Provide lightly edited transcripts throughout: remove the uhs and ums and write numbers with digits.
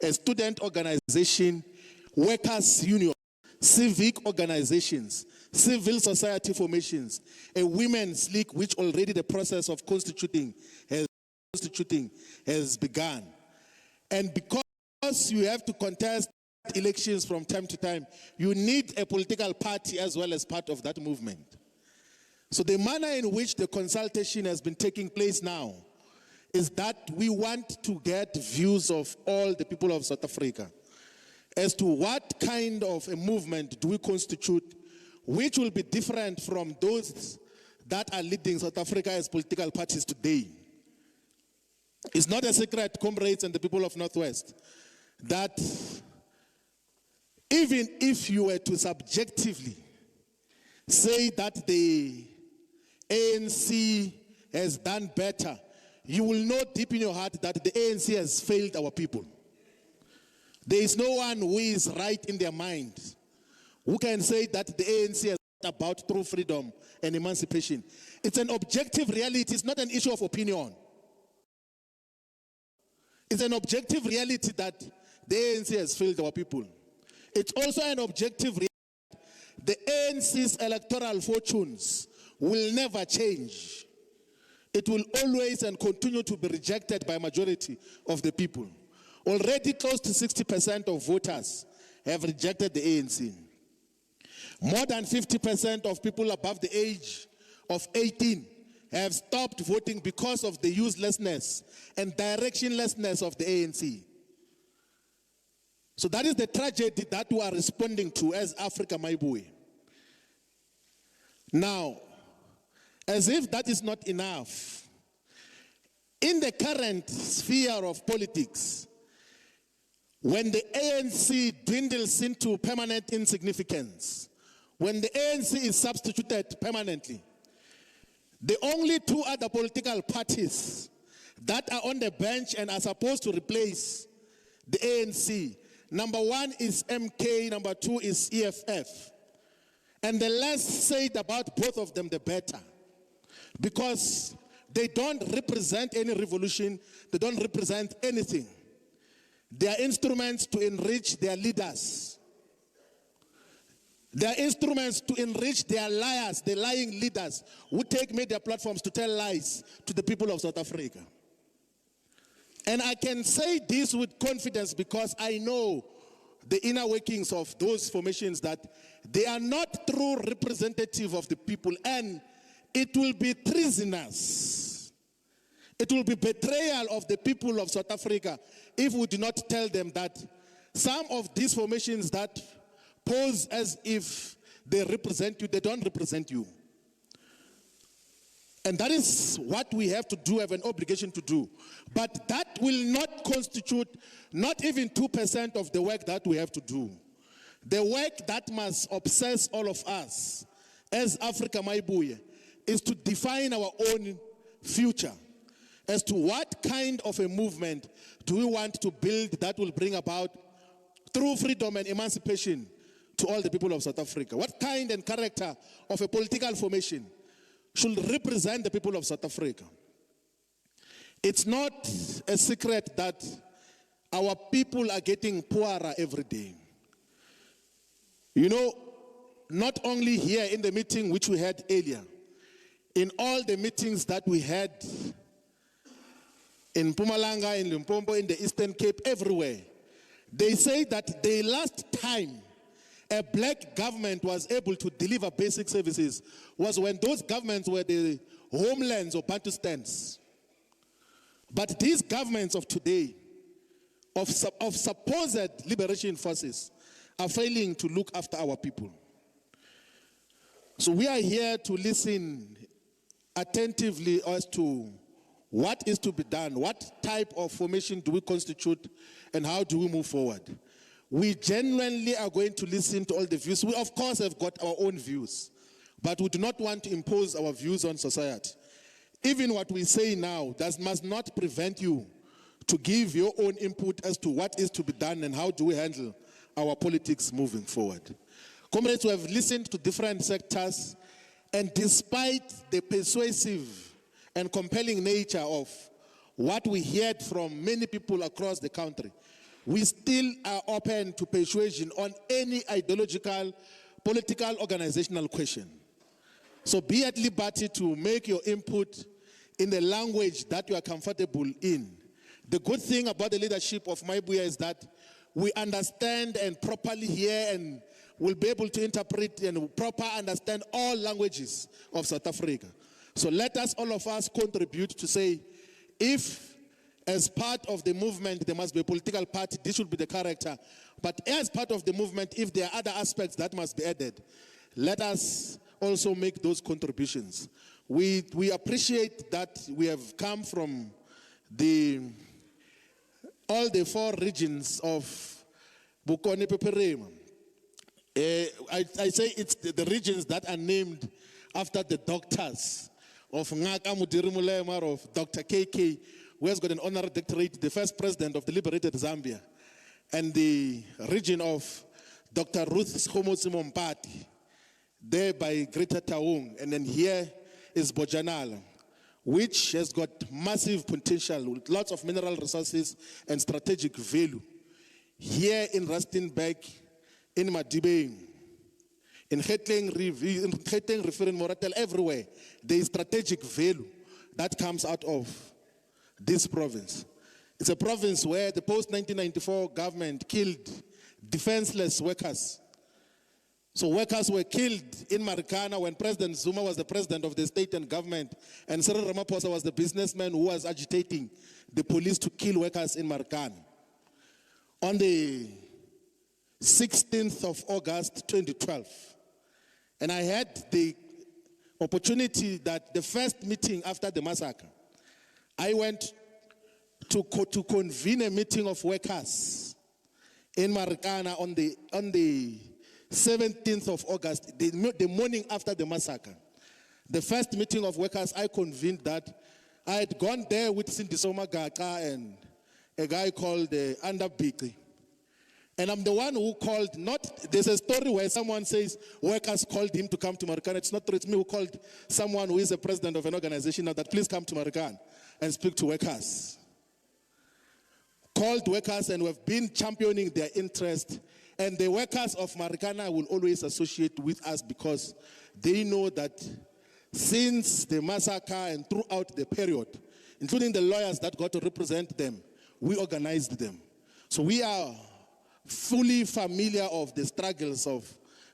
a student organization, workers' union, civic organizations, civil society formations, a women's league, which already the process of constituting has begun. And because you have to contest elections from time to time, you need a political party as well as part of that movement. So the manner in which the consultation has been taking place now is that we want to get views of all the people of South Africa as to what kind of a movement do we constitute, which will be different from those that are leading South Africa as political parties today. It's not a secret, comrades and the people of Northwest, that even if you were to subjectively say that the ANC has done better, you will know deep in your heart that the ANC has failed our people. There is no one who is right in their mind who can say that the ANC is about true freedom and emancipation. It's an objective reality. It's not an issue of opinion. It's an objective reality that the ANC has failed our people. It's also an objective reality that the ANC's electoral fortunes will never change. It will always and continue to be rejected by majority of the people. Already close to 60% of voters have rejected the ANC. More than 50% of people above the age of 18 have stopped voting because of the uselessness and directionlessness of the ANC. So that is the tragedy that we are responding to as Africa, my boy. Now, as if that is not enough, in the current sphere of politics, when the ANC dwindles into permanent insignificance, when the ANC is substituted permanently, the only two other political parties that are on the bench and are supposed to replace the ANC, number one is MK, number two is EFF. And the less said about both of them, the better. Because they don't represent any revolution, they don't represent anything. They are instruments to enrich their leaders. They are instruments to enrich their liars, the lying leaders who take media platforms to tell lies to the people of South Africa. And I can say this with confidence because I know the inner workings of those formations, that they are not true representative of the people, and it will be treasonous. It will be betrayal of the people of South Africa if we do not tell them that some of these formations that pose as if they represent you, they don't represent you. And that is what we have to do, have an obligation to do. But that will not constitute not even 2% of the work that we have to do. The work that must obsess all of us as Africa, my boy, is to define our own future as to what kind of a movement do we want to build that will bring about true freedom and emancipation to all the people of South Africa. What kind and character of a political formation should represent the people of South Africa? It's not a secret that our people are getting poorer every day. You know, not only here in the meeting which we had earlier, in all the meetings that we had in Mpumalanga, in Limpopo, in the Eastern Cape, everywhere, they say that the last time a black government was able to deliver basic services was when those governments were the homelands or Bantustans. But these governments of today, of supposed liberation forces, are failing to look after our people. So we are here to listen attentively as to what is to be done, what type of formation do we constitute, and how do we move forward. We genuinely are going to listen to all the views. We, of course, have got our own views, but we do not want to impose our views on society. Even what we say now must not prevent you to give your own input as to what is to be done and how do we handle our politics moving forward. Comrades, we have listened to different sectors, and despite the persuasive and compelling nature of what we heard from many people across the country, we still are open to persuasion on any ideological, political, organizational question. So be at liberty to make your input in the language that you are comfortable in. The good thing about the leadership of Maibuya is that we understand and properly hear and will be able to interpret and properly understand all languages of South Africa. So let us, all of us, contribute to say, if as part of the movement there must be a political party, this should be the character. But as part of the movement, if there are other aspects that must be added, let us also make those contributions. We appreciate that we have come from all the 4 regions of Bokone Peperema. I say it's the regions that are named after the doctors of Ngaka Mudiri Mulemar, of Dr. KK, who has got an honorary doctorate, the first president of the liberated Zambia, and the region of Dr. Ruth Skhomotsi Mompati, there by Greater Taung, and then here is Bojanala, which has got massive potential with lots of mineral resources and strategic value. Here in Rustenburg, in Madibeng, in Gauteng, River, in Moratel, everywhere, there is strategic value that comes out of this province. It's a province where the post-1994 government killed defenseless workers. So workers were killed in Marikana when President Zuma was the president of the state and government, and Cyril Ramaphosa was the businessman who was agitating the police to kill workers in Marikana. On the 16th of August 2012, and I had the opportunity that the first meeting after the massacre, I went to convene a meeting of workers in Marikana on the 17th of August, the morning after the massacre. The first meeting of workers, I convened that. I had gone there with Cindy Somagaca and a guy called Andabiki. And I'm the one who called, there's a story where someone says workers called him to come to Marikana. It's not true, it's me who called someone who is the president of an organization now that please come to Marikana and speak to workers. Called workers, and we've been championing their interest. And the workers of Marikana will always associate with us because they know that since the massacre and throughout the period, including the lawyers that got to represent them, we organized them. So we are fully familiar of the struggles of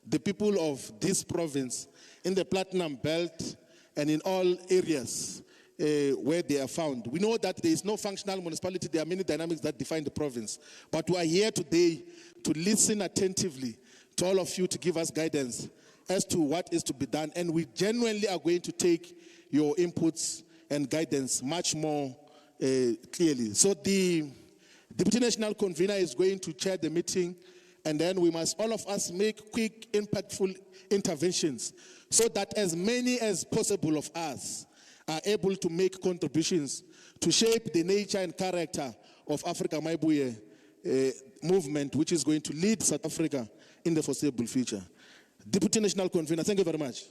the people of this province in the Platinum Belt and in all areas where they are found. We know that there is no functional municipality. There are many dynamics that define the province. But we are here today to listen attentively to all of you to give us guidance as to what is to be done. And we genuinely are going to take your inputs and guidance much more clearly. So the Deputy National Convener is going to chair the meeting, and then we must, all of us, make quick, impactful interventions so that as many as possible of us are able to make contributions to shape the nature and character of Africa Maibuye movement, which is going to lead South Africa in the foreseeable future. Deputy National Convener, thank you very much.